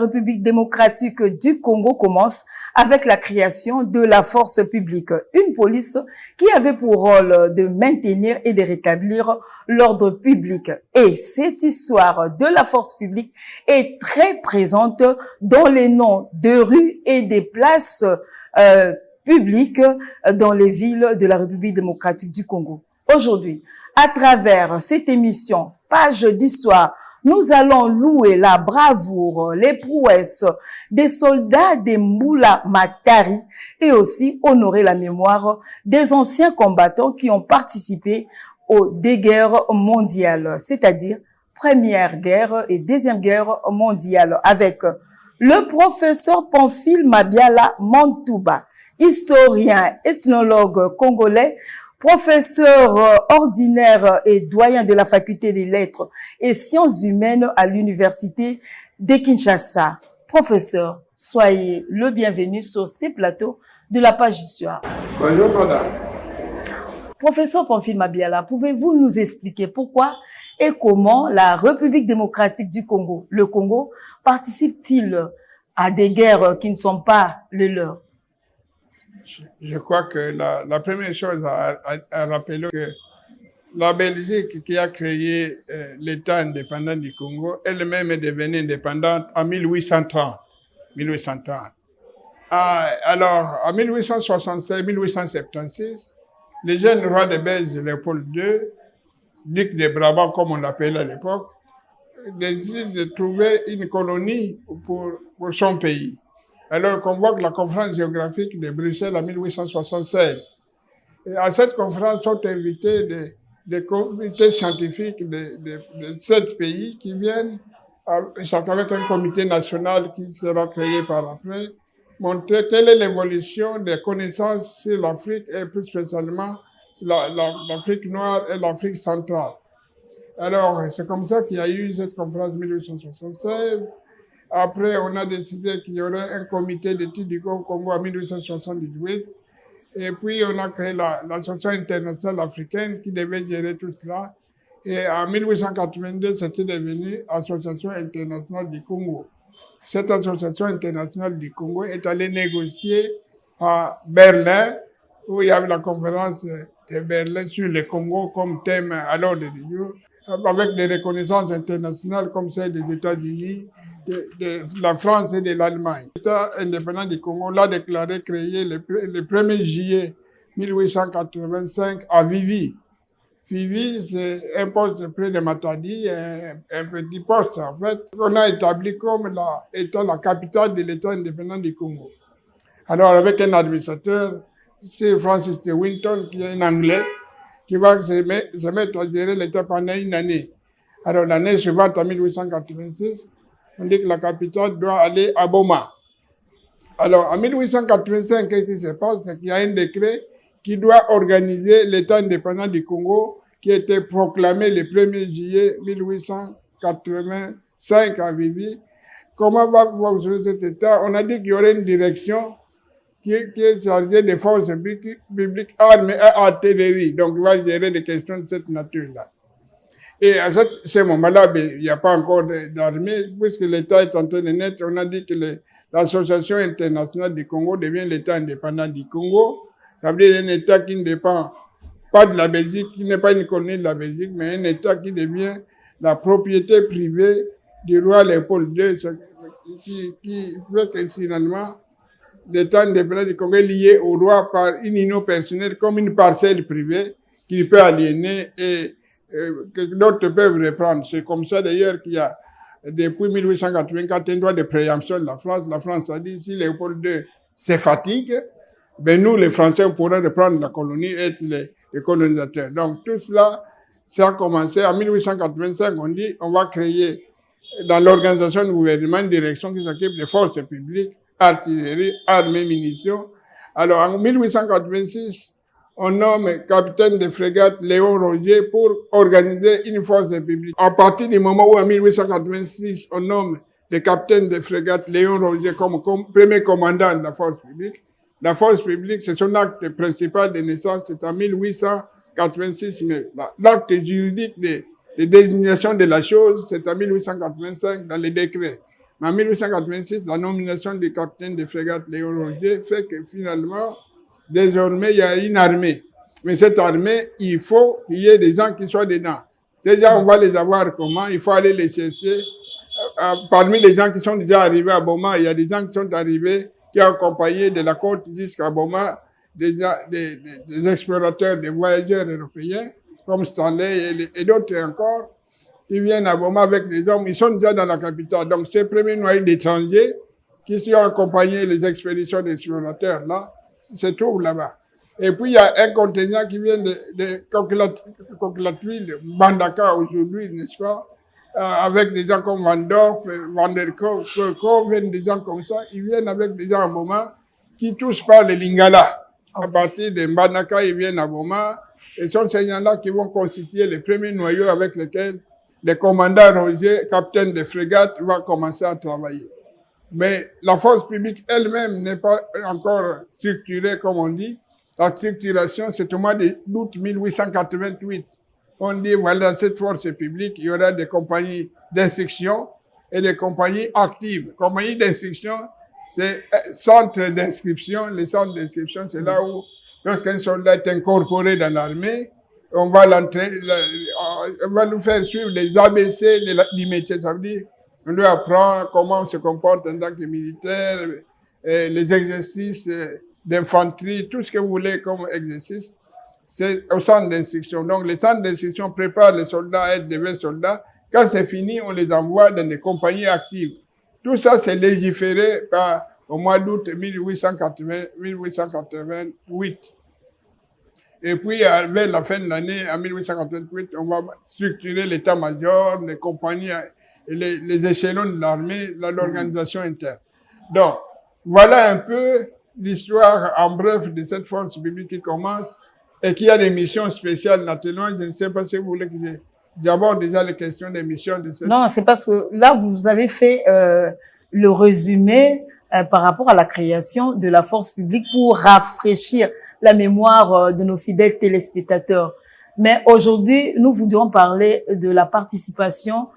La République démocratique du Congo commence avec la création de la force publique, une police qui avait pour rôle de maintenir et de rétablir l'ordre public. Et cette histoire de la force publique est très présente dans les noms de rues et des places publiques dans les villes de la République démocratique du Congo. Aujourd'hui, à travers cette émission Page d'Histoire, nous allons louer la bravoure, les prouesses des soldats des Mbula Matari et aussi honorer la mémoire des anciens combattants qui ont participé aux deux guerres mondiales, c'est-à-dire Première Guerre et Deuxième Guerre mondiale, avec le professeur Pamphile Mabiala Mantouba, historien, ethnologue congolais, professeur ordinaire et doyen de la faculté des lettres et sciences humaines à l'université de Kinshasa. Professeur, soyez le bienvenu sur ces plateaux de la Page d'Histoire. Bonjour madame. Professeur Pamphile Mabiala, pouvez-vous nous expliquer pourquoi et comment la République démocratique du Congo, le Congo, participe-t-il à des guerres qui ne sont pas les leurs? Je crois que la première chose à rappeler que la Belgique qui a créé l'État indépendant du Congo, elle-même est devenue indépendante en 1830. Alors, en 1876-1876, le jeune roi de Belge, Léopold II, duc de Brabant comme on l'appelait à l'époque, décide de trouver une colonie pour son pays. Alors, convoque la conférence géographique de Bruxelles en 1876. Et à cette conférence sont invités des comités scientifiques de 7 pays qui viennent, avec un comité national qui sera créé par après, montrer quelle est l'évolution des connaissances sur l'Afrique et plus spécialement sur l'Afrique noire et l'Afrique centrale. Alors, c'est comme ça qu'il y a eu cette conférence en 1876. Après, on a décidé qu'il y aurait un comité d'études du Congo en 1878. Et puis, on a créé l'Association internationale africaine qui devait gérer tout cela. Et en 1882, c'était devenu Association internationale du Congo. Cette Association internationale du Congo est allée négocier à Berlin, où il y avait la conférence de Berlin sur le Congo comme thème à l'ordre du jour, avec des reconnaissances internationales comme celle des États-Unis, de la France et de l'Allemagne. L'État indépendant du Congo l'a déclaré créé le 1er juillet 1885 à Vivi. Vivi, c'est un poste près de Matadi, un petit poste en fait, qu'on a établi comme la capitale de l'État indépendant du Congo. Alors avec un administrateur, c'est Francis de Winton, qui est un Anglais, qui va se mettre à gérer l'État pendant une année. Alors l'année suivante, en 1886, on dit que la capitale doit aller à Boma. Alors, en 1885, qu'est-ce qui se passe? C'est qu'il y a un décret qui doit organiser l'État indépendant du Congo qui a été proclamé le 1er juillet 1885 à Vivi. Comment va fonctionner cet État? On a dit qu'il y aurait une direction qui est chargée des forces publiques, armées et artillerie. Donc, il va gérer des questions de cette nature-là. Et à ce moment-là, il n'y a pas encore d'armée, puisque l'État est en train de naître. On a dit que l'Association internationale du Congo devient l'État indépendant du Congo. Ça veut dire un État qui ne dépend pas de la Belgique, qui n'est pas une colonie de la Belgique, mais un État qui devient la propriété privée du roi Léopold II, qui fait que finalement, l'État indépendant du Congo est lié au roi par une union personnelle comme une parcelle privée qu'il peut aliéner et que d'autres peuvent reprendre. C'est comme ça d'ailleurs qu'il y a, depuis 1884, un droit de préemption de la France. La France a dit, si Léopold II se fatigue, ben nous, les Français, on pourrait reprendre la colonie et être les colonisateurs. Donc tout cela, ça a commencé en 1885. On dit, on va créer dans l'organisation du gouvernement une direction qui s'occupe des forces publiques, artillerie, armée, munitions. Alors en 1886, on nomme capitaine de frégate Léon Roger pour organiser une force publique. À partir du moment où en 1886, on nomme le capitaine de frégate Léon Roger comme premier commandant de la force publique. La force publique, c'est son acte principal de naissance, c'est en 1886, mais l'acte juridique de désignation de la chose, c'est en 1885 dans les décrets. Mais en 1886, la nomination du capitaine de frégate Léon Roger fait que finalement, désormais, il y a une armée. Mais cette armée, il faut qu'il y ait des gens qui soient dedans. Ces gens, on va les avoir comment? Il faut aller les chercher. Parmi les gens qui sont déjà arrivés à Boma, il y a des gens qui sont arrivés, qui ont accompagné de la côte jusqu'à Boma, des explorateurs, des voyageurs européens, comme Stanley et d'autres encore, qui viennent à Boma avec des hommes, ils sont déjà dans la capitale. Donc, ces premiers noyés d'étrangers qui ont accompagné les expéditions d'explorateurs, là, se trouvent là-bas. Et puis, il y a un contingent qui vient de Coquelatuile, Bandaka aujourd'hui, n'est-ce pas, avec des gens comme Van Dorp, Van der Koven, des gens comme ça. Ils viennent avec des gens à Boma qui tous parlent le lingala. À partir de Bandaka, ils viennent à Boma. Et ce sont ces gens-là qui vont constituer les premiers noyaux avec lesquels le commandant Roger, capitaine de frégate, va commencer à travailler. Mais la force publique elle-même n'est pas encore structurée, comme on dit. La structuration, c'est au mois d'août 1888. On dit, voilà, cette force publique, il y aura des compagnies d'instruction et des compagnies actives. Compagnie d'instruction, c'est centre d'inscription. Les centres d'inscription, c'est là où, lorsqu'un soldat est incorporé dans l'armée, on va on va nous faire suivre les ABC du métier. Ça veut dire, on doit apprendre comment on se comporte en tant que militaire, les exercices d'infanterie, tout ce que vous voulez comme exercice, c'est au centre d'instruction. Donc, les centres d'instruction préparent les soldats à être des vrais soldats. Quand c'est fini, on les envoie dans des compagnies actives. Tout ça, c'est légiféré au mois d'août 1888. Et puis, vers la fin de l'année, en 1888, on va structurer l'état-major, les compagnies, les échelons de l'armée, l'organisation interne. Donc, voilà un peu l'histoire en bref de cette force publique qui commence et qui a des missions spéciales naturellement. Je ne sais pas si vous voulez que j'aborde déjà les questions des missions de cette... Non, c'est parce que là, vous avez fait le résumé par rapport à la création de la force publique pour rafraîchir la mémoire de nos fidèles téléspectateurs. Mais aujourd'hui, nous voudrions parler de la participation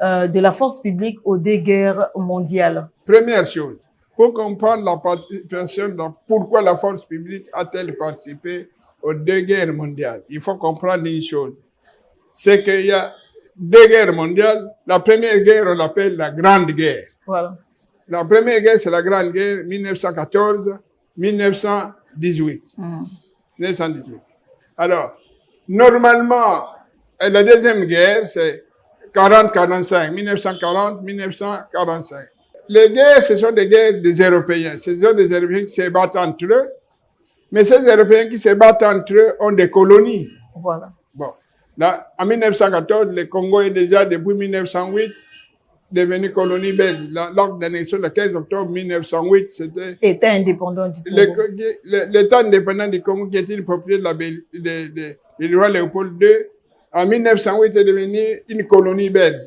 de la force publique aux deux guerres mondiales. Première chose, pour comprendre la participation, pourquoi la force publique a-t-elle participé aux deux guerres mondiales, il faut comprendre une chose. C'est qu'il y a deux guerres mondiales. La première guerre, on l'appelle la Grande Guerre. Voilà. La première guerre, c'est la Grande Guerre 1914-1918. 1918. Alors, normalement, la deuxième guerre, c'est 40-45, 1940-1945. Les guerres, ce sont des guerres des Européens. Ce sont des Européens qui se battent entre eux. Mais ces Européens qui se battent entre eux ont des colonies. Voilà. Bon. Là, en 1914, le Congo est déjà, depuis 1908, devenu colonie belge. L'acte d'annexion, le 15 octobre 1908, c'était... État indépendant du Congo. L'État indépendant du Congo, qui était une propriété du roi Léopold II, en 1908 est devenu une colonie belge.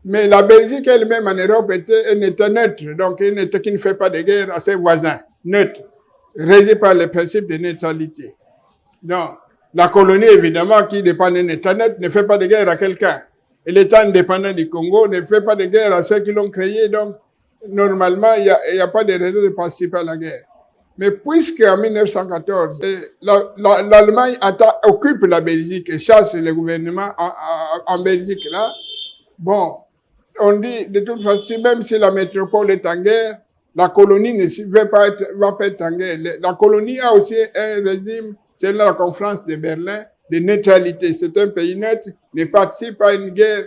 Mais la Belgique elle-même en Europe était un État neutre, donc un État qui ne fait pas de guerre à ses voisins, neutre, régi par le principe de neutralité. Donc, la colonie, évidemment, qui dépend d'un État neutre, ne fait pas de guerre à quelqu'un. Et l'État indépendant du Congo ne fait pas de guerre à ceux qui l'ont créé, donc, normalement, il n'y a pas de raison de participer à la guerre. Mais puisque en 1914, l'Allemagne occupe la Belgique et chasse le gouvernement en Belgique, là, bon, on dit, de toute façon, même si la métropole est en guerre, la colonie ne va pas être en guerre. La colonie a aussi un régime, c'est la conférence de Berlin, de neutralité. C'est un pays neutre, ne participe à une guerre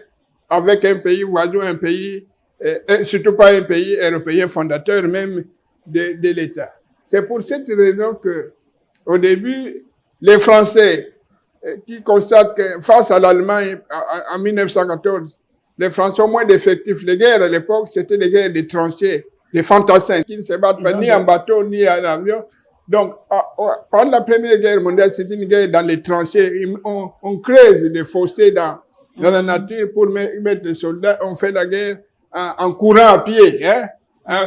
avec un pays voisin, un pays, surtout pas un pays européen fondateur même de l'État. C'est pour cette raison que, au début, les Français, qui constatent que face à l'Allemagne en 1914, les Français ont moins d'effectifs. Les guerres à l'époque, c'était des guerres des tranchées, des fantassins qui ne se battent pas ni en bateau ni en avion. Donc, pendant la Première Guerre mondiale, c'était une guerre dans les tranchées. On creuse des fossés dans la nature pour mettre des soldats. On fait la guerre en courant à pied, hein,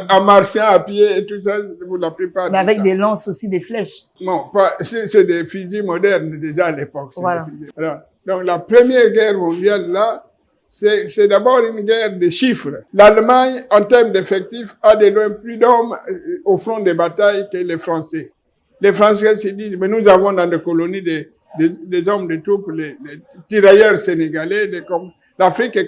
en marchant à pied et tout ça pour la plupart. Mais avec des lances aussi, des flèches. Non, c'est des fusils modernes déjà à l'époque. Voilà. Alors, donc la Première Guerre mondiale là, c'est d'abord une guerre de chiffres. L'Allemagne, en termes d'effectifs, a de loin plus d'hommes au front des batailles que les Français. Les Français se disent, mais nous avons dans les colonies des hommes de troupes, les tirailleurs sénégalais, l'Afrique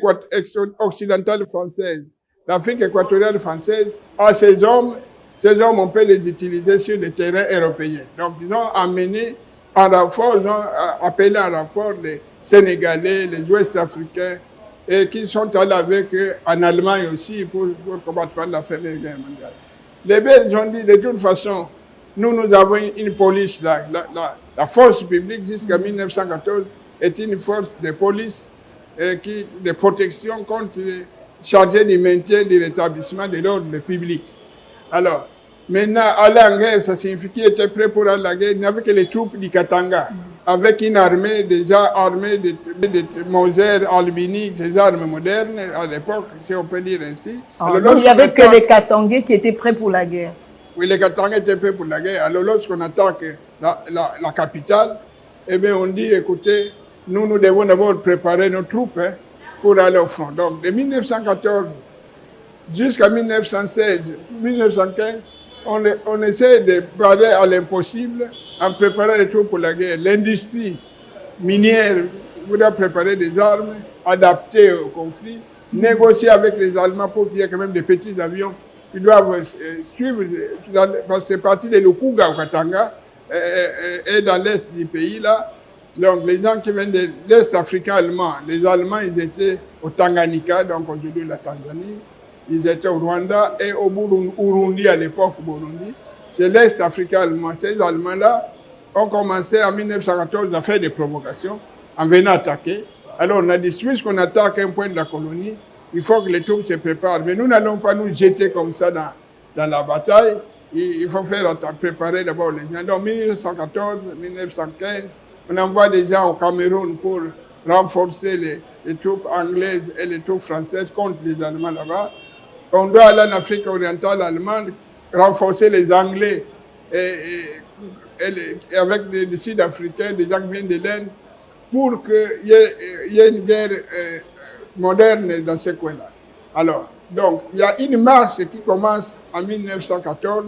occidentale française. L'Afrique équatoriale française a ces hommes, on peut les utiliser sur le terrain européen. Donc, ils ont amené en renfort, ils ont appelé en renfort les Sénégalais, les Ouest-Africains, et qui sont allés avec eux en Allemagne aussi pour combattre la Première Guerre mondiale. Les Belges ont dit, de toute façon, nous avons une police, la force publique jusqu'à 1914 est une force de police de protection contre les chargés du maintien du rétablissement de l'ordre public. Alors, maintenant, aller en guerre, ça signifie qu'il était prêt pour aller à la guerre. Il n'y avait que les troupes du Katanga, avec une armée déjà armée de Moser, Albini, des armes modernes à l'époque, si on peut dire ainsi. Alors, donc, il n'y avait que les Katangais qui étaient prêts pour la guerre. Oui, les Katangais étaient prêts pour la guerre. Alors, lorsqu'on attaque la capitale, eh bien, on dit, écoutez, nous devons d'abord préparer nos troupes pour aller au front. Donc, de 1914 jusqu'à 1916, 1915, on essaie de parler à l'impossible en préparant les troupes pour la guerre. L'industrie minière voudra préparer des armes adaptées au conflit, négocier avec les Allemands pour qu'il y ait quand même des petits avions qui doivent suivre, parce que c'est parti de Lukuga au Katanga et dans l'est du pays là. Donc les gens qui viennent de l'est africain allemand, les Allemands ils étaient au Tanganyika, donc aujourd'hui la Tanzanie, ils étaient au Rwanda et au Burundi à l'époque, Burundi. C'est l'est africain allemand. Ces Allemands-là ont commencé en 1914 à faire des provocations en venant attaquer. Alors on a dit, puisqu'on attaque un point de la colonie, il faut que les troupes se préparent. Mais nous n'allons pas nous jeter comme ça dans la bataille. Il faut préparer d'abord les gens. Donc 1914, 1915, on envoie des gens au Cameroun pour renforcer les troupes anglaises et les troupes françaises contre les Allemands là-bas. On doit aller en Afrique orientale allemande, renforcer les Anglais et avec les Sud-Africains, des gens qui viennent de l'Inde, pour qu'il y ait une guerre moderne dans ce coin-là. Alors, donc, il y a une marche qui commence en 1914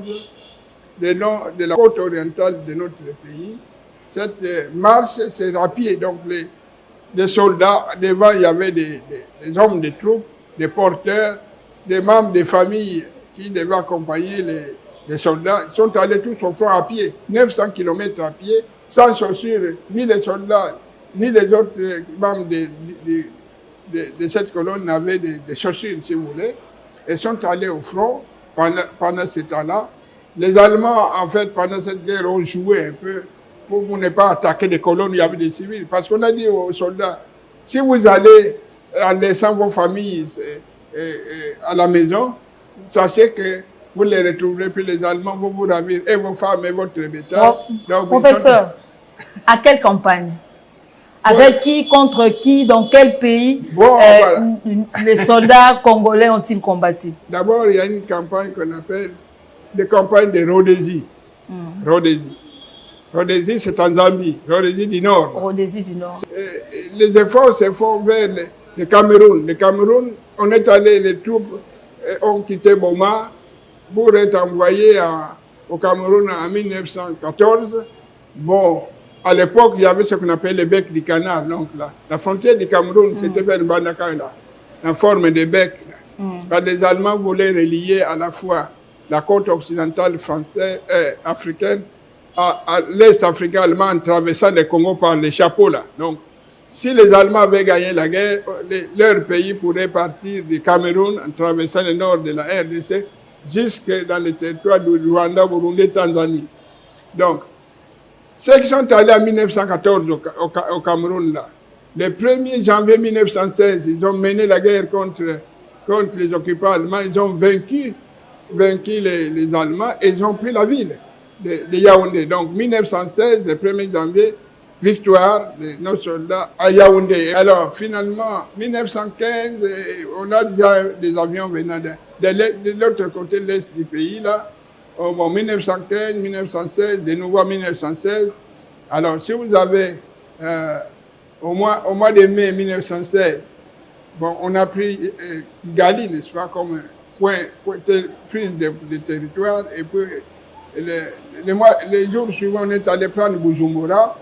le long de la côte orientale de notre pays. Cette marche, c'est à pied. Donc, des soldats, devant, il y avait des hommes de troupes, des porteurs, des membres des familles qui devaient accompagner les soldats. Ils sont allés tous au front à pied, 900 km à pied, sans chaussures, ni les soldats, ni les autres membres de cette colonne n'avaient des chaussures, si vous voulez. Ils sont allés au front pendant ce temps-là. Les Allemands, en fait, pendant cette guerre, ont joué un peu pour ne pas attaquer des colonnes où il y avait des civils. Parce qu'on a dit aux soldats, si vous allez en laissant vos familles à la maison, sachez que vous les retrouverez, puis les Allemands vont vous ravir, et vos femmes et votre bétail. Donc, professeur, à quelle campagne? Avec qui, contre qui, dans quel pays voilà. Les soldats congolais ont-ils combattu? D'abord, il y a une campagne qu'on appelle des campagnes de Rhodésie. Rhodésie, c'est en Zambie, Rhodésie du Nord. Rhodésie du Nord. Les efforts se font vers le Cameroun. Le Cameroun, on est allé, les troupes ont quitté Boma pour être envoyés au Cameroun en 1914. Bon, à l'époque, il y avait ce qu'on appelle le bec du canard. Donc, la frontière du Cameroun, c'était vers Mbandaka, en forme de bec. Les Allemands voulaient relier à la fois la côte occidentale française et africaine à l'est africain allemand en traversant le Congo par les chapeaux là. Donc, si les Allemands avaient gagné la guerre, leur pays pourrait partir du Cameroun en traversant le nord de la RDC jusque dans le territoire du Rwanda, Burundi, Tanzanie. Donc, ceux qui sont allés en 1914 au Cameroun, là, le 1er janvier 1916, ils ont mené la guerre contre les occupants allemands. Ils ont vaincu les Allemands et ils ont pris la ville de Yaoundé. Donc, 1916, le 1er janvier, victoire de nos soldats à Yaoundé. Alors, finalement, 1915, on a déjà des avions venant de l'autre côté de l'est du pays, là. Bon, 1915, 1916, de nouveau 1916. Alors, si vous avez, au mois de mai 1916, Bon, on a pris Gali, n'est-ce pas, comme point prise de territoire. Et puis, les jours suivants, on est allé prendre Bujumbura.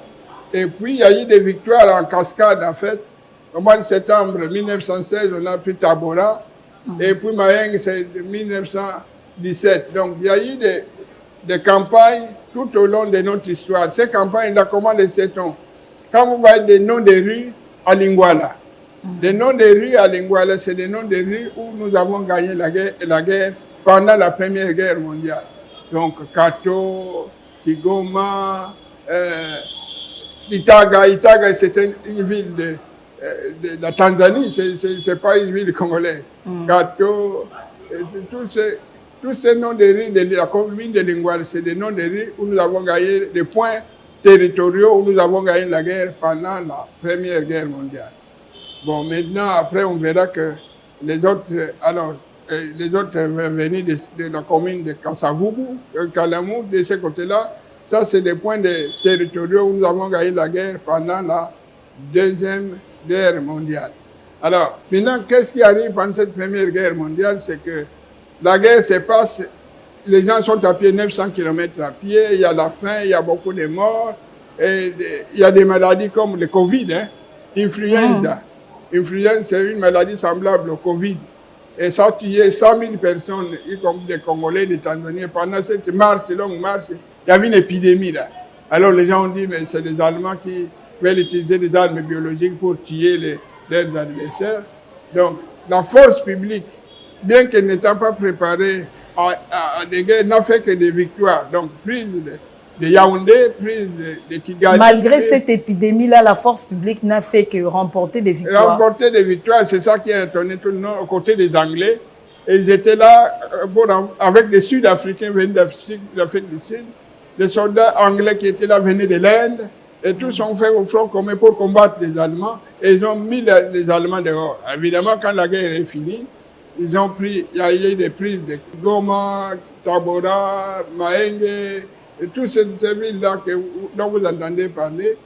Et puis, il y a eu des victoires en cascade, en fait. Au mois de septembre 1916, on a pris Tabora. Et puis, Maheng, c'est 1917. Donc, il y a eu des campagnes tout au long de notre histoire. Ces campagnes-là, comment les sait-on? Quand vous voyez des noms de rues à Lingwala, les noms de rues à Lingwala, c'est des noms de rues où nous avons gagné la guerre pendant la Première Guerre mondiale. Donc, Kato, Kigoma, Itaga. Itaga, c'était une ville de la Tanzanie, c'est pas une ville congolaise. Kato, tous ces noms de rues de la commune de Lingwala, c'est des noms de rues où nous avons gagné des points territoriaux, où nous avons gagné la guerre pendant la Première Guerre mondiale. Bon, maintenant, après, on verra que les autres venus de la commune de Kasavubu, Kalamou, de ce côté-là, ça, c'est des points territoriaux où nous avons gagné la guerre pendant la Deuxième Guerre mondiale. Alors, maintenant, qu'est-ce qui arrive pendant cette Première Guerre mondiale? C'est que la guerre se passe, les gens sont à pied, 900 km à pied, il y a la faim, il y a beaucoup de morts, et il y a des maladies comme le Covid, influenza. Influenza, c'est une maladie semblable au Covid. Et ça a tué 100 000 personnes, y compris des Congolais, des Tanzaniens. Pendant cette longue marche, il y avait une épidémie là. Alors les gens ont dit, mais c'est les Allemands qui veulent utiliser des armes biologiques pour tuer leurs adversaires. Donc, la force publique, bien qu'elle n'étant pas préparée à des guerres, n'a fait que des victoires. Donc, prise de Yaoundé, prise de Kigali. Malgré cette épidémie-là, la force publique n'a fait que remporter des victoires. Remporter des victoires, c'est ça qui a étonné tout le monde aux côtés des Anglais. Et ils étaient là avec des Sud-Africains venus d'Afrique du Sud. Des soldats anglais qui étaient là venaient de l'Inde. Et tous ont fait au front commun pour combattre les Allemands. Et ils ont mis les Allemands dehors. Évidemment, quand la guerre est finie, ils ont pris, il y a eu des prises de Goma, Tabora, Mahenge, et toutes ces villes-là dont vous entendez parler.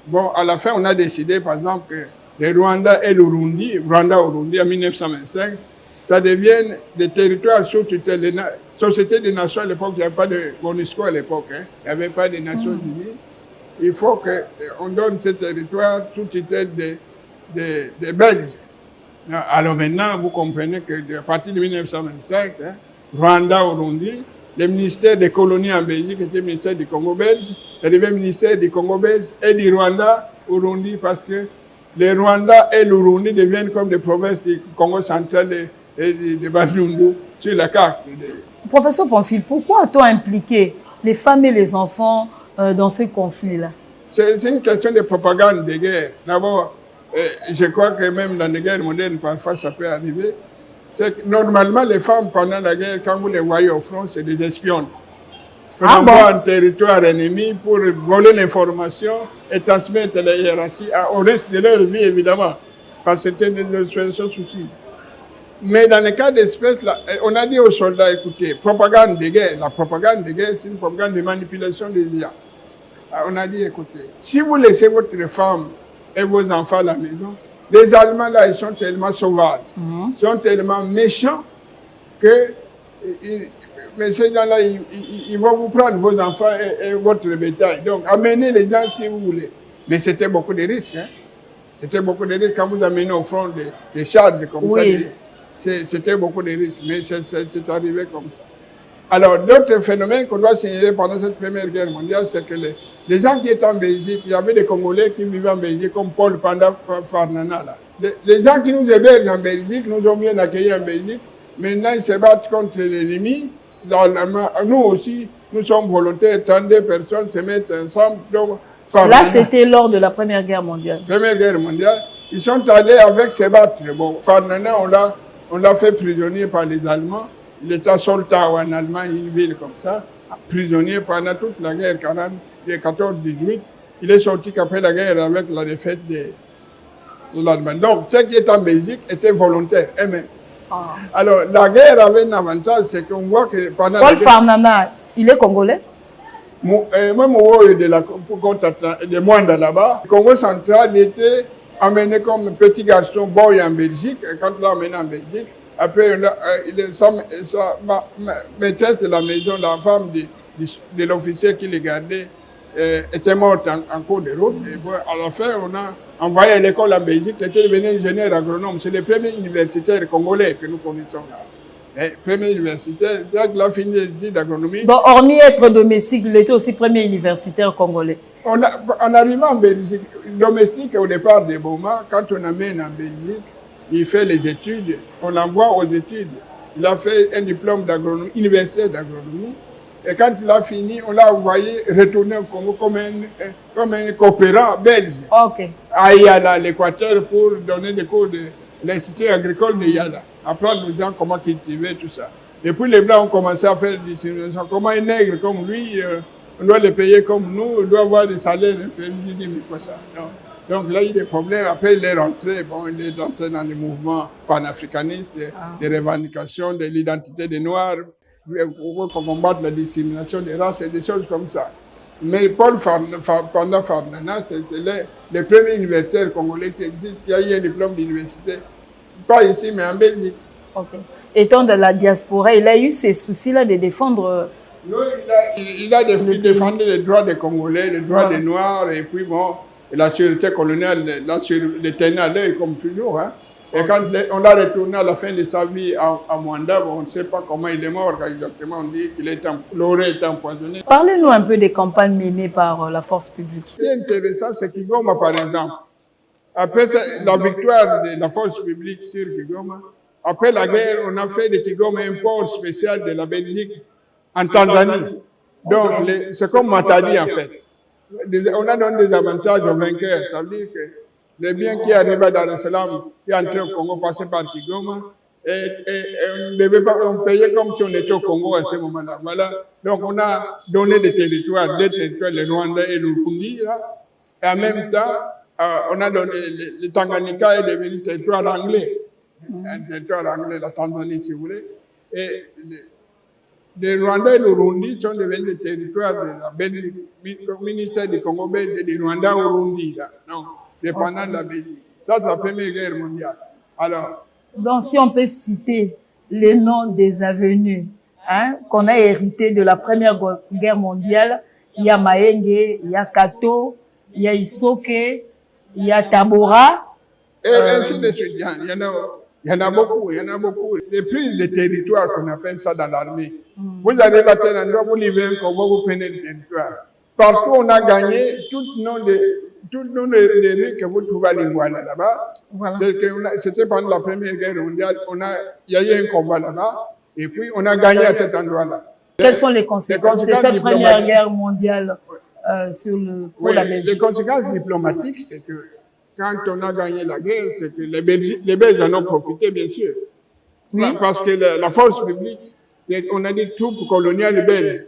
Bon, à la fin, on a décidé, par exemple, que le Rwanda et l'Urundi, Rwanda-Urundi en 1925, ça devienne des territoires sous tutelle de la Société des Nations à l'époque. Il n'y avait pas de MONUSCO à l'époque, il n'y avait pas de Nations Unies. Il faut qu'on donne ces territoires sous tutelle des Belges. Alors maintenant, vous comprenez que à partir de 1925, Rwanda-Urundi, le ministère des colonies en Belgique était le ministère du Congo belge, il devient ministère du Congo belge et du Rwanda Urundi parce que le Rwanda et l'Urundi deviennent comme des provinces du Congo central et de Bandundu sur la carte. Professeur Pamphile, pourquoi a-t-on impliqué les femmes et les enfants dans ces conflits-là? C'est une question de propagande de guerre. D'abord, je crois que même dans les guerres modernes, parfois ça peut arriver. C'est que normalement, les femmes, pendant la guerre, quand vous les voyez au front, c'est des espions. On envoie un territoire ennemi pour voler l'information et transmettre la hiérarchie au risque de leur vie, évidemment, parce que c'était des situations suicides. Mais dans le cas d'espèces, on a dit aux soldats, écoutez, propagande de guerre. La propagande de guerre, c'est une propagande de manipulation des gens. On a dit, écoutez, si vous laissez votre femme et vos enfants à la maison, les Allemands, là, ils sont tellement sauvages, ils sont tellement méchants que mais ces gens-là, ils vont vous prendre vos enfants et votre bétail. Donc, amenez les gens si vous voulez. Mais c'était beaucoup de risques. C'était beaucoup de risques quand vous amenez au front des charges comme ça. C'était beaucoup de risques, mais c'est arrivé comme ça. Alors, d'autres phénomènes qu'on doit signaler pendant cette Première Guerre mondiale, c'est que les gens qui étaient en Belgique, il y avait des Congolais qui vivaient en Belgique, comme Paul Panda Farnana. Là. Les gens qui nous hébergent en Belgique, nous ont bien accueillis en Belgique. Maintenant, ils se battent contre l'ennemi. Nous aussi, nous sommes volontaires, 32 personnes se mettent ensemble. Donc, là, c'était lors de la Première Guerre mondiale. Première Guerre mondiale. Ils sont allés avec se battre. Bon, Farnana, on l'a fait prisonnier par les Allemands. Il était à Soltau en Allemagne, une ville comme ça, prisonnier pendant toute la guerre 14-18. Il est sorti qu'après la guerre avec la défaite de l'Allemagne. Donc, ceux qui étaient en Belgique étaient volontaires eux-mêmes. Alors, la guerre avait un avantage, c'est qu'on voit que pendant Paul Farnana, il est congolais? Même au de la côte de Mwanda là-bas, le Congo central était amené comme petit garçon boy en Belgique. Et quand on l'a amené en Belgique, après, sa maîtresse de la maison, la femme de l'officier qui les gardait, était morte en cours de route. Et bon, à la fin, on a envoyé à l'école en Belgique. Il était devenu ingénieur agronome. C'est le premier universitaire congolais que nous connaissons là. Le premier universitaire, là qu'il a fini les études d'agronomie. Bon, hormis être domestique, il était aussi premier universitaire congolais. En arrivant en Belgique, domestique au départ de Boma, quand on amène en Belgique, il fait les études, on l'envoie aux études. Il a fait un diplôme d'agronomie, universitaire d'agronomie. Et quand il a fini, on l'a envoyé retourner au Congo comme un coopérant belge. Ok. À Yala, l'Équateur, pour donner des cours de l'Institut agricole de Yala. Apprendre aux gens comment cultiver, tout ça. Et puis les Blancs ont commencé à faire des discriminations. Comment un nègre comme lui, on doit les payer comme nous, on doit avoir des salaires inférieurs. Je dis, mais quoi ça? Non. Donc là, il y a des problèmes. Après, il est rentré, il est rentré dans les mouvements panafricanistes, des revendications de l'identité des Noirs, pour combattre la discrimination des races et des choses comme ça. Mais Paul Panda Fardana, c'était le premier universitaire congolais qui existe, qui a eu un diplôme d'université. Pas ici, mais en Belgique. Ok. Étant de la diaspora, il a eu ces soucis-là de défendre... Non, il a défendu les droits des Congolais, les droits des Noirs, et puis bon, la sûreté coloniale, les tenait à l'œil comme toujours. Hein. Et quand on l'a retourné à la fin de sa vie à Mwanda, on ne sait pas comment il est mort exactement. On dit qu'il l'aurait été empoisonné. Parlez-nous un peu des campagnes menées par la force publique. Ce qui est intéressant, c'est Kigoma, par exemple. Après la victoire de la force publique sur Kigoma, après la guerre, on a fait de Kigoma un port spécial de la Belgique en Tanzanie. Donc, c'est comme Matadi, en fait. On a donné des avantages aux vainqueurs. Ça veut dire que les biens qui arrivaient à Dar es Salaam, qui entraient au Congo, passaient par Kigoma, et on payait comme si on était au Congo à ce moment-là. Voilà. Donc, on a donné des territoires, le Rwanda et le Burundi, là. Et en même temps, on a donné, le Tanganyika est devenu territoire anglais. Un territoire anglais, la Tanzanie, si vous voulez. Et le Rwanda et le Burundi sont devenus des territoires de la Belgique. Le ministère du Congo belge et du Rwanda au Burundi, là. Non, dépendant de la Belgique. Ça, c'est la Première Guerre mondiale. Alors. Donc, si on peut citer les noms des avenues, hein, qu'on a hérité de la Première Guerre mondiale, il y a Maenge, il y a Kato, il y a Isoke, il y a Tabora. Et ainsi de suite. Il y en a beaucoup. Les prises de territoire, qu'on appelle ça dans l'armée. Vous arrivez à tel endroit, vous livrez un combat, vous prenez le territoire. Partout, on a gagné tout le nom des rues que vous trouvez à Lingouala là-bas. Voilà. C'était pendant la Première Guerre mondiale. Il y a eu un combat là-bas. Et puis, on a gagné à cet endroit-là. Quelles sont les conséquences de cette Première Guerre mondiale pour la Belgique? Les conséquences diplomatiques, c'est que quand on a gagné la guerre, c'est que les Belges en ont profité, bien sûr. Oui. Parce que la force publique, on a dit troupes coloniales belges.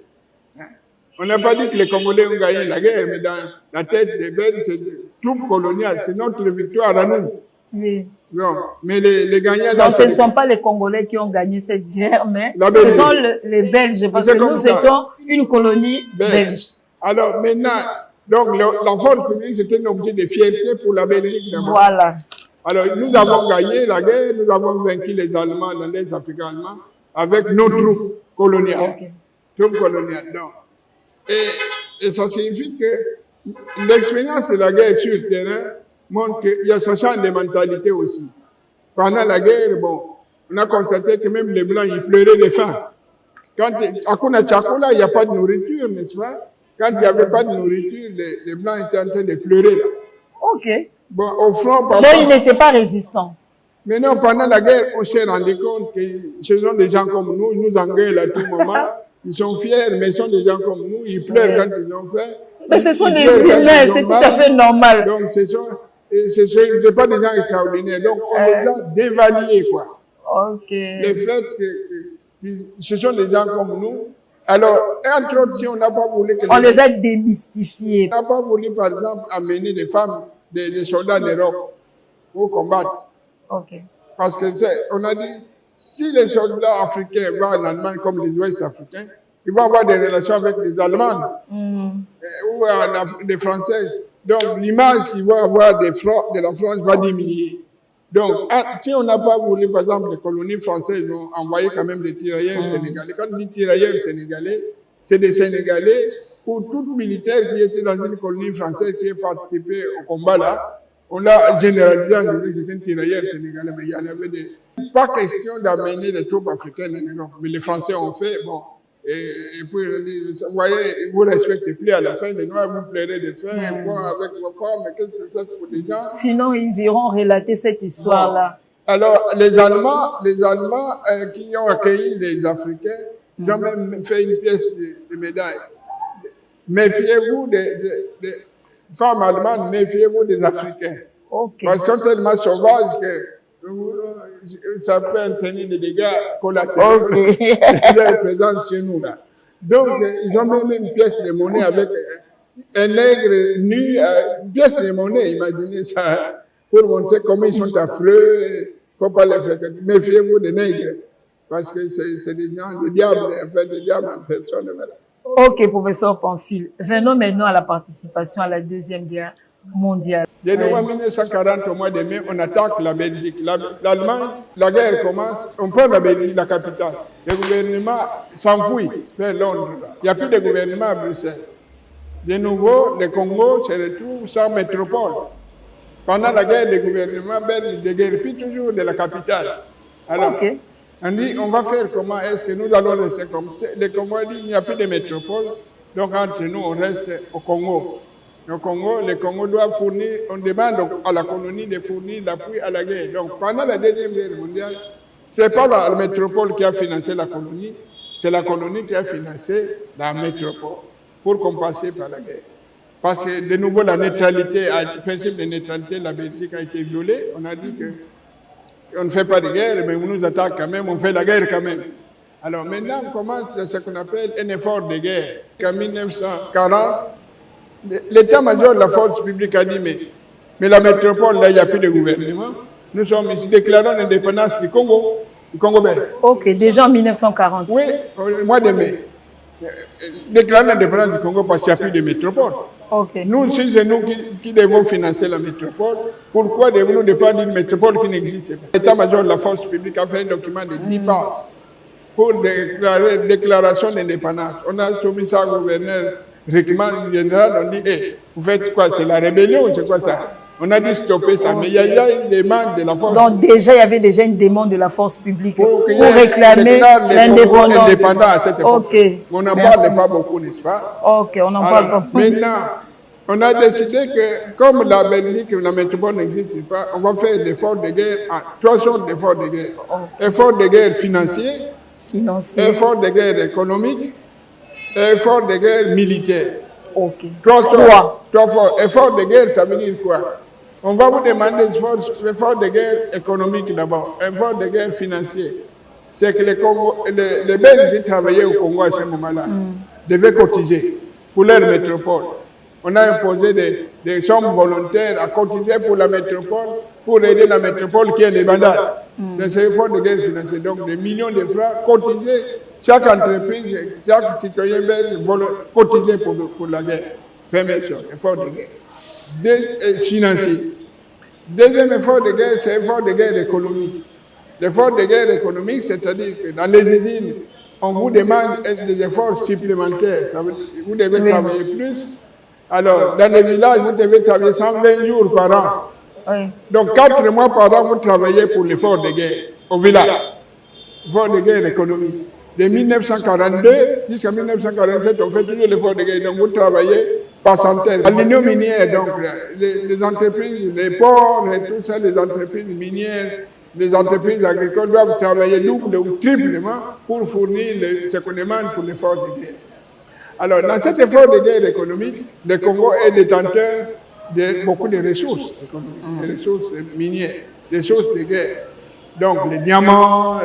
On n'a pas dit que les Congolais ont gagné la guerre, mais dans la tête des Belges, c'est des troupes coloniales. C'est notre victoire à nous. Oui. Non, mais les gagnants... Donc, ce ne sont pas les Congolais qui ont gagné cette guerre, mais ce sont les Belges, parce que nous étions une colonie belge. Alors, maintenant, donc, la force publique, c'était un objet de fierté pour la Belgique d'abord. Voilà. Alors, nous avons gagné la guerre, nous avons vaincu les Allemands dans l'Est africain allemand avec nos troupes coloniales. Okay. Troupes coloniales, donc. Et ça signifie que l'expérience de la guerre sur le terrain montre qu'il y a ce genre de mentalité aussi. Pendant la guerre, bon, on a constaté que même les Blancs, ils pleuraient de faim. Quand à Kuna Tchakoula, il n'y a pas de nourriture, n'est-ce pas? Quand il n'y avait pas de nourriture, les Blancs étaient en train de pleurer là. Ok. Bon, au front, papa. Donc, ils n'étaient pas résistants. Mais non, pendant la guerre, on s'est rendu compte que ce sont des gens comme nous, ils nous engueulent à tout moment. Ils sont fiers, mais ils sont des gens comme nous, ils pleurent quand ils ont faim. Mais ce sont des humains, c'est tout à fait normal. Donc, c'est pas des gens extraordinaires. Donc, on les a dévalués, quoi. Ok. Le fait que ce sont des gens comme nous. Alors, entre autres, si on n'a pas voulu que... On les a démystifiés. On n'a pas voulu, par exemple, amener des femmes, des soldats en Europe pour combattre. Ok. Parce que on a dit, si les soldats africains vont en Allemagne comme les Ouest africains, ils vont avoir des relations avec les Allemands ou les Français. Donc, l'image qu'il va avoir de la France va diminuer. Donc, si on n'a pas voulu, par exemple, les colonies françaises ont envoyé quand même des tirailleurs sénégalais. Quand on dit tirailleurs sénégalais, c'est des Sénégalais ou tout militaire qui était dans une colonie française qui a participé au combat là. On l'a généralisé en disant que c'était un tirailleur sénégalais, mais il y en avait des... Pas question d'amener les troupes africaines en Europe, mais les Français ont fait, bon, et puis, vous voyez, vous respectez plus à la fin, les Noirs vous plairez de faire, quoi, avec vos femmes, mais qu'est-ce que c'est pour les gens? Sinon, ils iront relater cette histoire-là. Bon. Alors, les Allemands qui ont accueilli les Africains, ils ont même fait une pièce de médaille. Méfiez-vous des femmes allemandes, méfiez-vous des Africains. Okay. Parce qu'ils sont tellement sauvages que ça peut entraîner des dégâts collatéraux de leur présence chez nous. Là. Donc, ils ont même une pièce de monnaie avec un nègre nu, une pièce de monnaie, imaginez ça, pour montrer comment ils sont affreux. Il ne faut pas les faire. Méfiez-vous des nègres, parce que c'est des gens, des diables, enfin des diables en personne. Ok, professeur Pamphile. Venons maintenant à la participation à la Deuxième Guerre mondiale. Dès en 1940, au mois de mai, on attaque la Belgique. L'Allemagne, la guerre commence, on prend la Belgique, la capitale. Le gouvernement s'enfuit vers Londres. Il n'y a plus de gouvernement à Bruxelles. De nouveau, le Congo se retrouve sans métropole. Pendant la guerre, le gouvernement belge ne déguerpit toujours de la capitale. Alors, on dit, on va faire comment? Est-ce que nous allons rester comme ça? Le Congo dit, il n'y a plus de métropole. Donc, entre nous, on reste au Congo. Au Congo, le Congo doit fournir, on demande à la colonie de fournir l'appui à la guerre. Donc, pendant la Deuxième Guerre mondiale, ce n'est pas la métropole qui a financé la colonie, c'est la colonie qui a financé la métropole pour compenser par la guerre. Parce que, de nouveau, la neutralité, le principe de neutralité de la Belgique a été violé. On a dit qu'on ne fait pas de guerre, mais on nous attaque quand même, on fait la guerre quand même. Alors maintenant, on commence ce qu'on appelle un effort de guerre. En 1940, l'état-major de la force publique a dit, mais la métropole, là, il n'y a plus de gouvernement. Nous sommes ici déclarant l'indépendance du Congo belge. Ok, déjà en 1940. Oui, au mois de mai. Déclarant l'indépendance du Congo parce qu'il n'y a plus de métropole. Okay. Nous, si c'est nous qui devons financer la métropole, pourquoi devons-nous dépendre d'une métropole qui n'existe pas? L'état-major de la force publique a fait un document de 10 pages pour déclarer déclaration d'indépendance. On a soumis ça au gouverneur Rickman général, on dit, vous faites quoi? C'est la rébellion, c'est quoi ça? On a dit stopper ça, mais il y a une demande de la force. Donc déjà, il y avait déjà une demande de la force publique pour réclamer l'indépendance. À cette époque. Okay. On n'en parle pas beaucoup, n'est-ce pas? Ok, on n'en parle pas. Maintenant, on a décidé que, comme la Belgique et la métropole n'existent pas, on va faire des efforts de guerre, trois sortes d'efforts de guerre. Effort de guerre financier, effort de guerre économique, et effort de guerre militaire. Ok. Trois forts. Effort de guerre, ça veut dire quoi? On va vous demander l'effort de guerre économique d'abord, effort de guerre financier. C'est que les Belges qui travaillaient au Congo à ce moment-là devaient cotiser pour leur métropole. On a imposé des sommes volontaires à cotiser pour la métropole, pour aider la métropole qui est débandade. C'est un effort de guerre financier. Donc, des millions de francs cotisés, chaque entreprise, chaque citoyen belge cotisé pour la guerre. Première chose, effort de guerre. Financier. Deuxième effort de guerre, c'est l'effort de guerre économique. L'effort de guerre économique, c'est-à-dire que dans les usines, on vous demande des efforts supplémentaires. Ça veut dire que vous devez travailler plus. Alors, dans les villages, vous devez travailler 120 jours par an. Oui. Donc, 4 mois par an, vous travaillez pour l'effort de guerre au village. Effort de guerre économique. De 1942 jusqu'à 1947, on fait toujours l'effort de guerre. Donc, vous travaillez par centaines. L'union minière, donc, les entreprises, les ports et tout ça, les entreprises minières, les entreprises agricoles doivent travailler double ou triplement pour fournir ce qu'on demande pour l'effort de guerre. Alors, dans cet effort de guerre économique, le Congo est détenteur de beaucoup de ressources économiques, des ressources minières, des ressources de guerre. Donc, les diamants,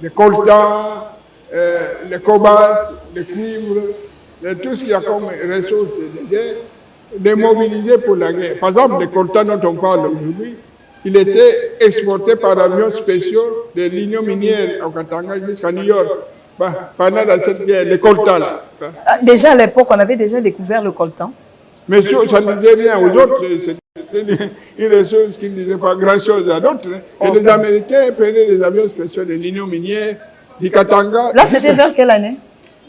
les coltans, le cobalt, le cuivre, tout ce qu'il y a comme ressources de guerre, démobilisées pour la guerre. Par exemple, le coltan dont on parle aujourd'hui, il était exporté par avions spéciaux de l'Union minière au Katanga jusqu'à New York. Pendant cette guerre, le coltan là. Déjà à l'époque, on avait déjà découvert le coltan. Mais ça ne disait rien aux autres. C'était une ressource qui ne disait pas grand-chose à d'autres. Et les Américains prenaient des avions spéciaux de l'Union minière, du Katanga. Là, c'était vers quelle année?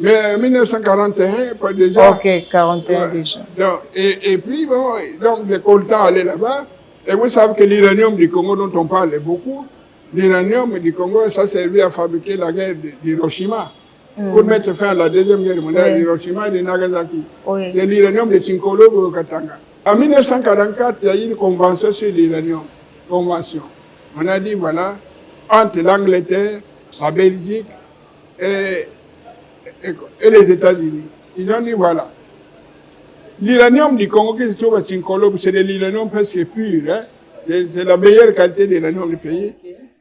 Mais 1941, pas déjà. Ok, 41 déjà. Donc, et puis, bon, donc les coltans allaient là-bas. Et vous savez que l'uranium du Congo, dont on parle beaucoup, l'uranium du Congo, ça servait à fabriquer la guerre d'Hiroshima. Pour mettre fin à la Deuxième Guerre mondiale, Hiroshima et de Nagasaki. C'est l'uranium de Tsinkolo au Katanga. En 1944, il y a eu une convention sur l'uranium. Convention. On a dit, voilà, entre l'Angleterre, la Belgique et les États-Unis. Ils ont dit, voilà. L'uranium du Congo qui se trouve à Tsinkolo, c'est de l'uranium presque pur. Hein? C'est la meilleure qualité d'uranium du pays.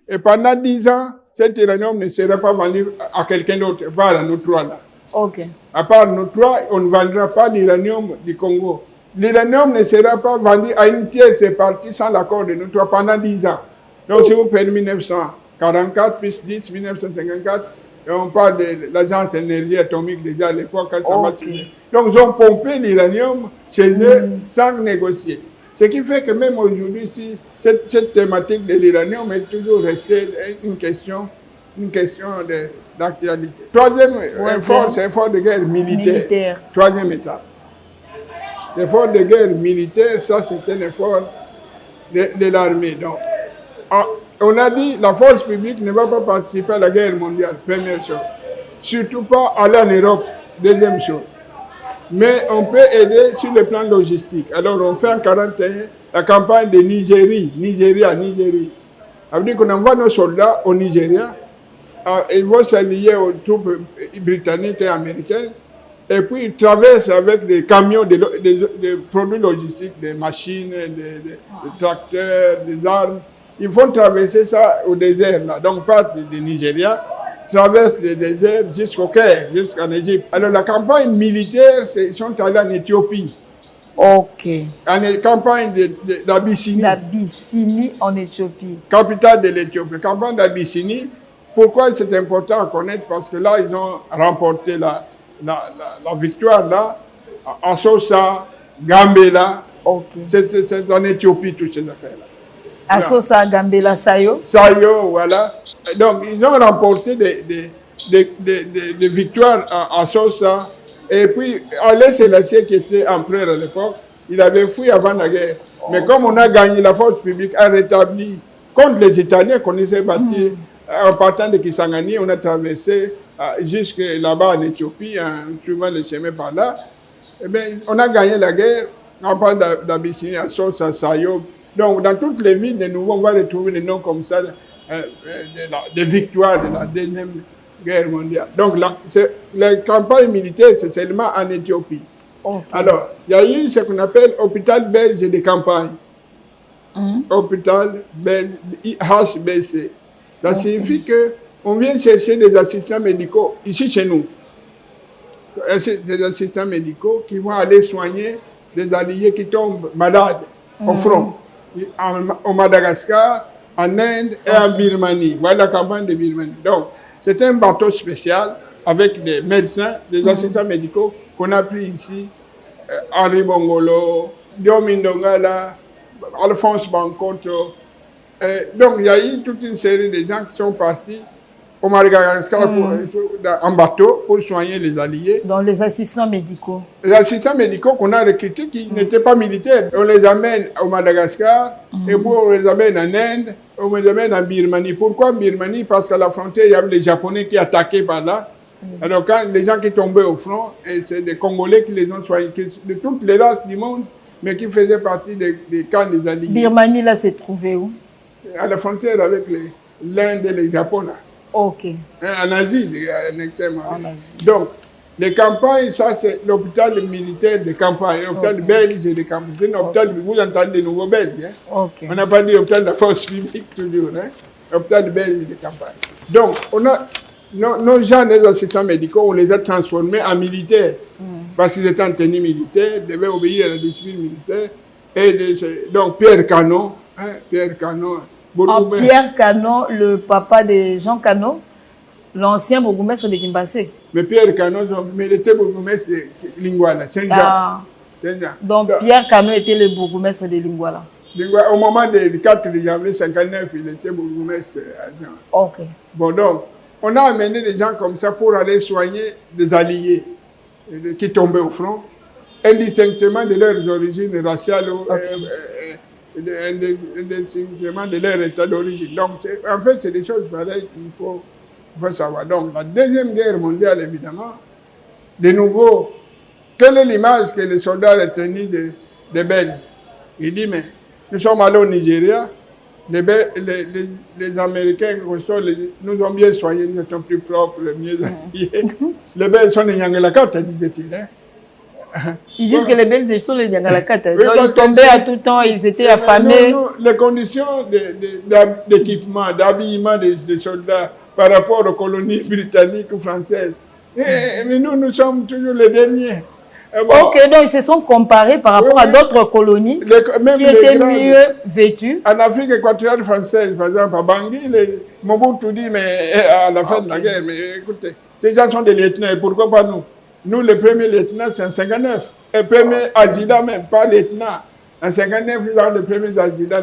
Et pendant 10 ans, cet uranium ne sera pas vendu à quelqu'un d'autre, pas à nous trois là. Ok. À part nous trois, on ne vendra pas l'uranium du Congo. L'uranium ne sera pas vendu à une tierce partie sans l'accord de nous trois pendant 10 ans. Donc si vous prenez 1944 plus 10, 1954, et on parle de l'agence d'énergie atomique déjà à l'époque quand ça va tirer. Donc ils ont pompé l'uranium chez eux sans négocier. Ce qui fait que même aujourd'hui, si cette thématique de l'uranium est toujours restée une question d'actualité. Troisième effort, c'est l'effort de guerre militaire. Troisième étape. L'effort de guerre militaire, ça c'est un effort de l'armée. Donc, on a dit la force publique ne va pas participer à la guerre mondiale, première chose. Surtout pas aller en Europe, deuxième chose. Mais on peut aider sur le plan logistique. Alors on fait en 1941 la campagne de Nigeria. Ça veut dire qu'on envoie nos soldats au Nigeria. Ils vont s'allier aux troupes britanniques et américaines. Et puis ils traversent avec des camions, des produits logistiques, des machines, des tracteurs, des armes. Ils vont traverser ça au désert, là. Donc partent du Nigeria, traversent le désert jusqu'au Caire, jusqu'en Égypte. Alors la campagne militaire, ils sont allés en Éthiopie. Ok. En campagne d'Abyssinie. D'Abyssinie en Éthiopie. Capitale de l'Éthiopie. Campagne d'Abyssinie. Pourquoi c'est important à connaître? Parce que là, ils ont remporté la victoire là, à Sosa, Gambela. Okay. C'est en Éthiopie, toutes ces affaires-là. À Sosa, Gambela, Sayo. Sayo, voilà. Donc, ils ont remporté des victoires à Sosa. Et puis, Haïlé Sélassié, qui était empereur à l'époque, il avait fui avant la guerre. Mais comme on a gagné, la force publique a rétabli contre les Italiens qu'on s'est battus en partant de Kisangani, on a traversé jusque là-bas en Éthiopie, en suivant le chemin par là. Eh bien, on a gagné la guerre, on parle d'Abyssinie, à Sosa, Sayo. Donc, dans toutes les villes de nouveau, on va retrouver des noms comme ça, des victoires de la Deuxième Guerre mondiale. Donc, la campagne militaire, c'est seulement en Éthiopie. Okay. Alors, il y a eu ce qu'on appelle hôpital belge de campagne. Hôpital belge, HBC. Ça signifie qu'on vient chercher des assistants médicaux ici chez nous. Des assistants médicaux qui vont aller soigner des alliés qui tombent malades au front. Au Madagascar, en Inde et en Birmanie. Voilà la campagne de Birmanie. Donc, c'est un bateau spécial avec des médecins, des assistants médicaux qu'on a pris ici. Henri Bongolo, Diomi Ndongala, Alphonse Bankoto. Donc, il y a eu toute une série de gens qui sont partis au Madagascar en bateau pour soigner les alliés. Dans les assistants médicaux. Les assistants médicaux qu'on a recrutés qui n'étaient pas militaires. On les amène au Madagascar et puis on les amène en Inde, on les amène en Birmanie. Pourquoi en Birmanie? Parce qu'à la frontière, il y avait les Japonais qui attaquaient par là. Alors quand les gens qui tombaient au front, et c'est des Congolais qui les ont soignés, de toutes les races du monde, mais qui faisaient partie des camps des alliés. Birmanie, là, c'est trouvé où? À la frontière avec l'Inde et le Japon, là. Ok. En Asie, en Asie. Donc, les campagnes, ça c'est l'hôpital militaire de campagne, l'hôpital belge de campagne. C'est un hôpital, vous entendez des nouveaux belges. Hein? Okay. On n'a pas dit hôpital de la force publique toujours, hein? Hôpital belge de campagne. Donc, on a nos gens, les assistants médicaux, on les a transformés en militaires. Parce qu'ils étaient en tenue militaire, devaient obéir à la discipline militaire. Donc, Pierre Canon, Pierre Canon. Pierre Canon, le papa de Jean Canon, l'ancien bourgmestre de Kimbassé. Mais Pierre Canon, il était bourgmestre de Lingouala, Saint-Jean. C'est ça. Donc, Pierre Kano était le bourgmestre de Lingouala. Au moment du 4 janvier 59, il était bourgmestre adjoint. Ok. Bon, donc, on a amené des gens comme ça pour aller soigner des alliés qui tombaient au front, indistinctement de leurs origines raciales ou indistinctement de leur état d'origine. Donc, en fait, c'est des choses pareilles qu'il faut savoir. Donc, la Deuxième Guerre mondiale, évidemment, de nouveau, quelle est l'image que les soldats retenus des Belges? Il dit, mais nous sommes allés au Nigeria, les Américains nous ont bien soignés, nous étions plus propres, mieux habillés. Les Belges sont les Nyangalakata, disait-il. Hein? Ils disent que les Belges sont les Nyangalakata. Oui, ils tombaient à tout temps, ils étaient affamés. Les conditions d'équipement, d'habillement des soldats par rapport aux colonies britanniques ou françaises. Mais nous sommes toujours les derniers. Bon, ok, donc ils se sont comparés par rapport à d'autres colonies qui étaient mieux vêtues. En Afrique équatoriale française, par exemple, à Bangui, Mobutu dit, mais à la fin de la guerre, mais écoutez, ces gens sont des lieutenants, et pourquoi pas nous? Nous, le premier lieutenant, c'est en 59. Le premier adjudant même, pas lieutenant. En 59, nous avons les premiers adjudants.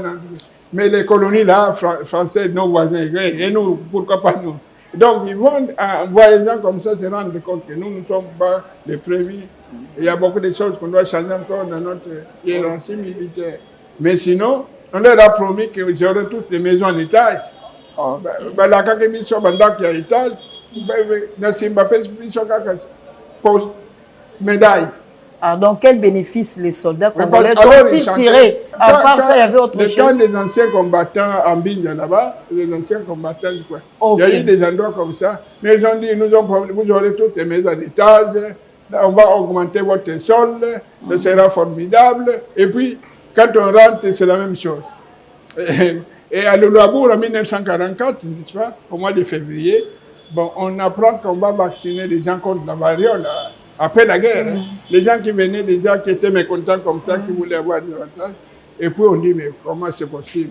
Mais les colonies là, françaises, nos voisins, et nous, pourquoi pas nous? Donc, ils vont, en voyageant comme ça, se rendre compte que nous ne sommes pas les premiers. Il y a beaucoup de choses qu'on doit changer encore dans notre hiérarchie militaire. Mais sinon, on leur a promis qu'ils auraient toutes des maisons en étage. La Kakemi soit bandak qui a étage, Nassimbappé soit poste médaille. Alors, donc, quel bénéfice les soldats congolais ont-ils tiré? À part ça, il y avait autre chose. Quand les anciens combattants en Binja là-bas, les anciens combattants, quoi. Okay. Il y a eu des endroits comme ça. Mais ils ont dit, nous ont promis, vous aurez toutes les maisons en étage. On va augmenter votre solde, ce sera formidable. Et puis, quand on rentre, c'est la même chose. Et à Lulabour, en 1944, n'est-ce pas, au mois de février, bon, on apprend qu'on va vacciner les gens contre la variole après la guerre. Hein. Les gens qui venaient déjà, qui étaient mécontents comme ça, qui voulaient avoir des avantages. Et puis on dit, mais comment c'est possible?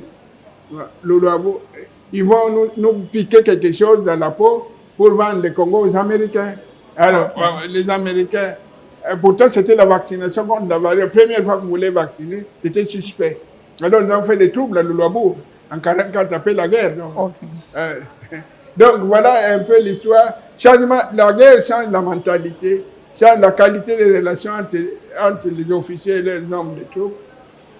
Lulabour, ils vont nous piquer quelque chose dans la peau pour vendre le Congo aux Américains. Alors, les Américains, pourtant c'était la vaccination contre la variole. La première fois qu'on voulait vacciner, c'était suspect. Alors, nous avons fait des troubles à Lulabour. En 1944, après la guerre. Donc, donc voilà un peu l'histoire. La guerre change la mentalité, change la qualité des relations entre les officiers et les hommes de troupes.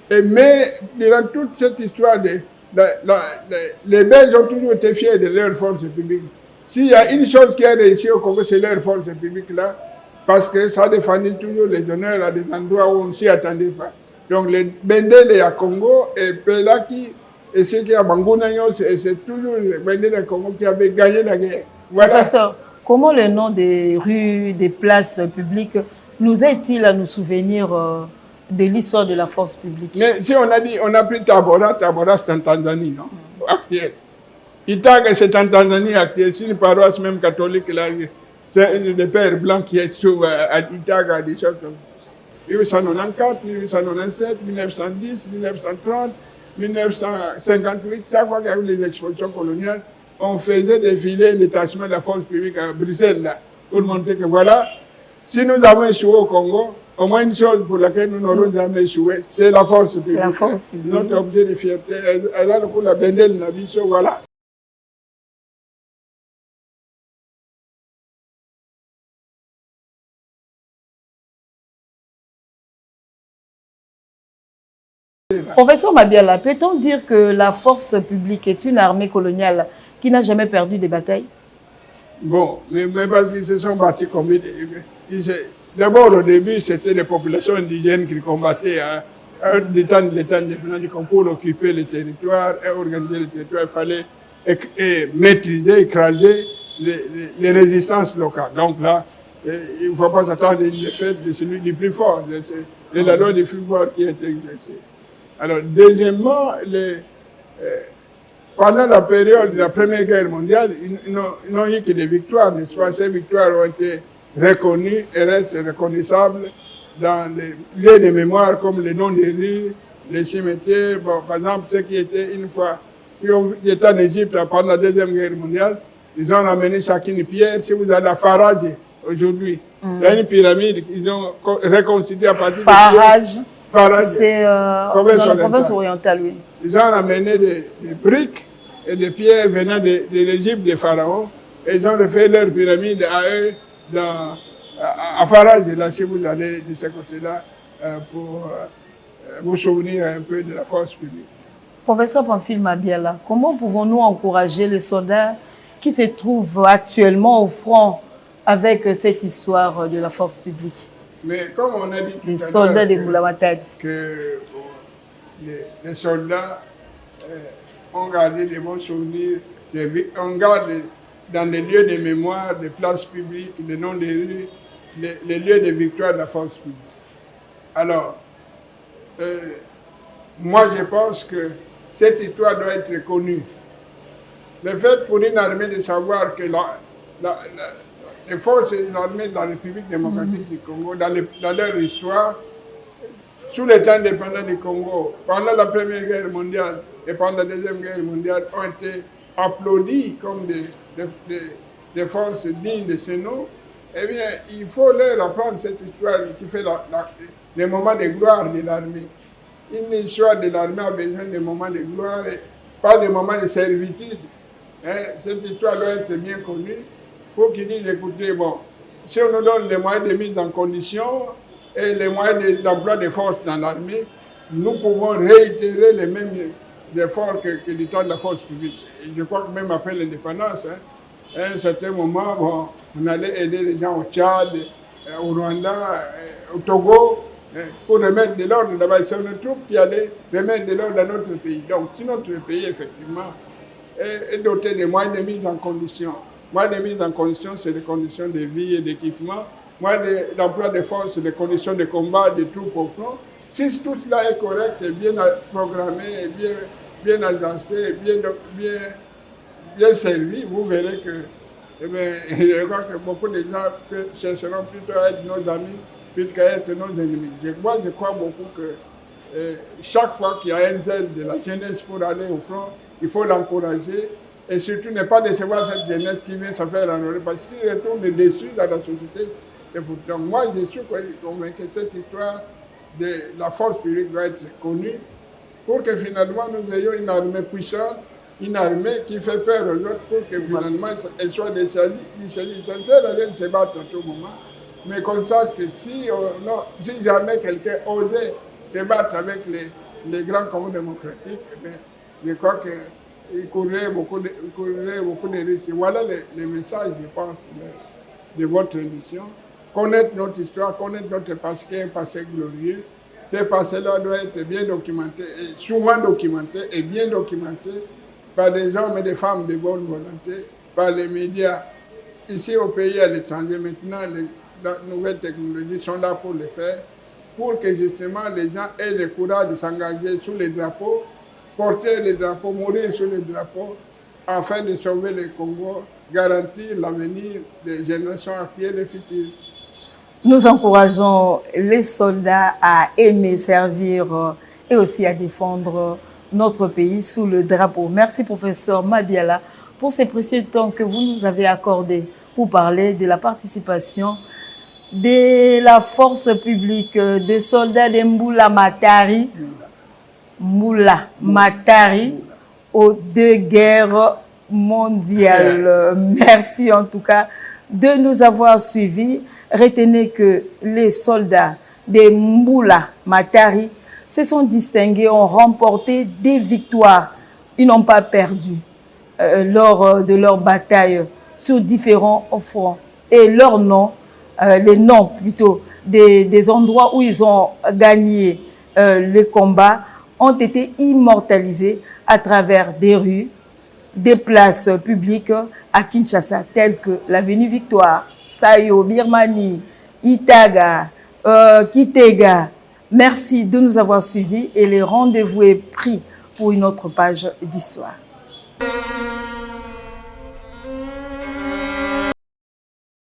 Mais durant toute cette histoire, les Belges ont toujours été fiers de leur force publique. S'il y a une chose qui a réussi au Congo, c'est leur force publique-là, parce que ça défendait toujours les honneurs à des endroits où on ne s'y attendait pas. Donc les Bendele à Congo et Pelaki, et ceux qui à Bangounagno, c'est toujours les Bendele à Congo qui avaient gagné la guerre. Voilà. Professeur, comment le nom des rues, des places publiques nous aide-t-il à nous souvenir de l'histoire de la force publique? Mais si on a dit, on a pris Tabora c'est en Tanzanie, non? Actuel. Itaga, c'est en Tanzanie actuelle, c'est une paroisse même catholique là, c'est le père blanc qui est sous à Itaga, des choses comme 1894, 1897, 1910, 1930, 1958, chaque fois qu'il y a eu les expulsions coloniales, on faisait défiler le détachement de la force publique à Bruxelles là, pour montrer que voilà, si nous avons échoué au Congo, au moins une chose pour laquelle nous n'aurons jamais échoué, c'est la force publique. La force publique. Notre objet de fierté, elle a le coup la Bendel Nabiso, voilà. Professeur Mabiala, peut-on dire que la force publique est une armée coloniale qui n'a jamais perdu des batailles? Bon, mais parce qu'ils se sont battus comme d'abord, au début, c'était les populations indigènes qui combattaient l'état indépendant pour occuper le territoire et organiser le territoire. Il fallait maîtriser, écraser les résistances locales. Donc là, il ne faut pas s'attendre à une défaite de celui du plus fort. C'est la loi du plus fort qui est exercée. Alors, deuxièmement, pendant la période de la Première Guerre mondiale, ils n'ont eu que des victoires, n'est-ce pas? Ces victoires ont été reconnues et restent reconnaissables dans les lieux de mémoire comme les noms des rues, les cimetières. Bon, par exemple, ceux qui étaient une fois, qui étaient en Égypte pendant la Deuxième Guerre mondiale, ils ont ramené chacune pierre. Si vous allez à Faradje, aujourd'hui. Il y a une pyramide qu'ils ont reconstituée à partir Farage. de Farage. C'est dans la province orientale, oui. Ils ont amené des briques et des pierres venant de l'Égypte des pharaons. Et ils ont refait leur pyramide à eux à Farage. Et là, si vous allez de ce côté-là, pour vous souvenir un peu de la force publique. Professeur Pamphile Mabiala, comment pouvons-nous encourager les soldats qui se trouvent actuellement au front avec cette histoire de la force publique? Mais comme on a dit tout les soldats de Mboula Matadi, que les soldats ont gardé des bons souvenirs, on garde dans les lieux de mémoire, des places publiques, les noms des rues, les lieux de victoire de la force publique. Alors, moi je pense que cette histoire doit être connue. Le fait pour une armée de savoir que les forces armées de la République démocratique du Congo, dans leur histoire, sous les temps indépendants du Congo, pendant la Première Guerre mondiale et pendant la Deuxième Guerre mondiale, ont été applaudis comme des forces dignes de ce nom, eh bien, il faut leur apprendre cette histoire qui fait les moments de gloire de l'armée. Une histoire de l'armée a besoin de moments de gloire, et pas de moments de servitude. Hein? Cette histoire doit être bien connue pour qu'ils disent, écoutez, bon, si on nous donne les moyens de mise en condition et les moyens d'emploi des forces dans l'armée, nous pouvons réitérer les mêmes efforts que du temps de la force publique. Et je crois que même après l'indépendance, à un certain moment, bon, on allait aider les gens au Tchad, au Rwanda, au Togo, pour remettre de l'ordre là-bas. C'est une troupe qui allait remettre de l'ordre dans notre pays. Donc, si notre pays, effectivement, est doté de moyens de mise en condition, moyens de mise en condition, c'est les conditions de vie et d'équipement, moyens d'emploi de force, c'est les conditions de combat des troupes au front. Si tout cela est correct et bien programmé, et bien agencé, bien servi, vous verrez que, eh bien, je crois que beaucoup de gens chercheront plutôt à être nos amis plutôt qu'à être nos ennemis. Moi, je crois beaucoup que chaque fois qu'il y a un zèle de la jeunesse pour aller au front, il faut l'encourager et surtout ne pas décevoir cette jeunesse qui vient se faire enrôler parce qu'il retourne déçu dans la société. Donc moi, je suis convaincu que cette histoire de la force publique doit être connue pour que finalement nous ayons une armée puissante, une armée qui fait peur aux autres pour que finalement elle soit dissuadée. Ça ne sert à rien de se battre à tout moment, mais qu'on sache que si jamais quelqu'un osait se battre avec les grands combats démocratiques, eh bien, je crois qu'il courrait beaucoup de risques. Voilà les messages, je pense, de votre émission. Connaître notre histoire, connaître notre passé, un passé glorieux. Ce passé-là doit être bien documenté, et souvent documenté et bien documenté par des hommes et des femmes de bonne volonté, par les médias, ici au pays et à l'étranger. Maintenant, les nouvelles technologies sont là pour le faire, pour que justement les gens aient le courage de s'engager sous les drapeaux, porter les drapeaux, mourir sous les drapeaux, afin de sauver le Congo, garantir l'avenir des générations actuelles et futures. Nous encourageons les soldats à aimer servir et aussi à défendre notre pays sous le drapeau. Merci, professeur Mabiala, pour ces précieux temps que vous nous avez accordés pour parler de la participation de la force publique des soldats de Mboula Matari aux deux guerres mondiales. Merci en tout cas de nous avoir suivis. Retenez que les soldats de Mboula Matari se sont distingués, ont remporté des victoires. Ils n'ont pas perdu lors de leur bataille sur différents fronts. Et leurs noms, les noms plutôt des endroits où ils ont gagné les combats ont été immortalisés à travers des rues, des places publiques à Kinshasa, telles que l'avenue Victoire, Sayo, Birmanie, Itaga, Kitega. Merci de nous avoir suivis et le rendez-vous est pris pour une autre page d'histoire.